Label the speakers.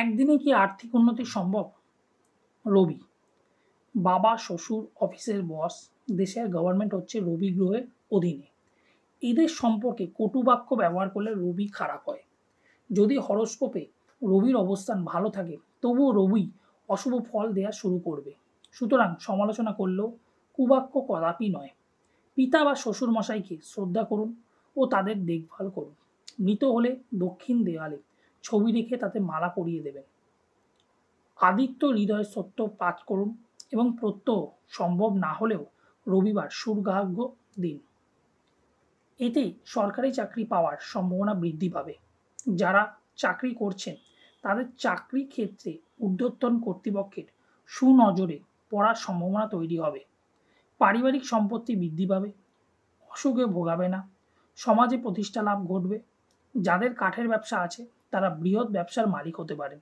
Speaker 1: একদিনে কি আর্থিক উন্নতি সম্ভব? রবি, বাবা, শ্বশুর, অফিসের বস, দেশের গভর্নমেন্ট হচ্ছে রবি গ্রহের অধীনে। এদের সম্পর্কে কটু বাক্য ব্যবহার করলে রবি খারাপ হয়। যদি হরোস্কোপে রবির অবস্থান ভালো থাকে তবুও রবি অশুভ ফল দেয়া শুরু করবে। সুতরাং সমালোচনা করলেও কুবাক্য কদাপি নয়। পিতা বা শ্বশুর মশাইকে শ্রদ্ধা করুন ও তাদের দেখভাল করুন। মৃত হলে দক্ষিণ দেওয়ালে ছবি রেখে তাতে মালা পরিয়ে দেবেন। আদিত্য হৃদয় সত্য পাঠ করুন এবং প্রত্যহ সম্ভব না হলেও রবিবার সুর্গার্ঘ্য দিন। এতে সরকারি চাকরি পাওয়ার সম্ভাবনা বৃদ্ধি পাবে। যারা চাকরি করছেন তাদের চাকরি ক্ষেত্রে ঊর্ধ্বতন কর্তৃপক্ষের সুনজরে পড়ার সম্ভাবনা তৈরি হবে। পারিবারিক সম্পত্তি বৃদ্ধি পাবে, অসুখে ভোগাবে না, সমাজে প্রতিষ্ঠা লাভ ঘটবে। যাদের কাঠের ব্যবসা আছে তারা বৃহৎ ব্যবসার মালিক হতে পারেন।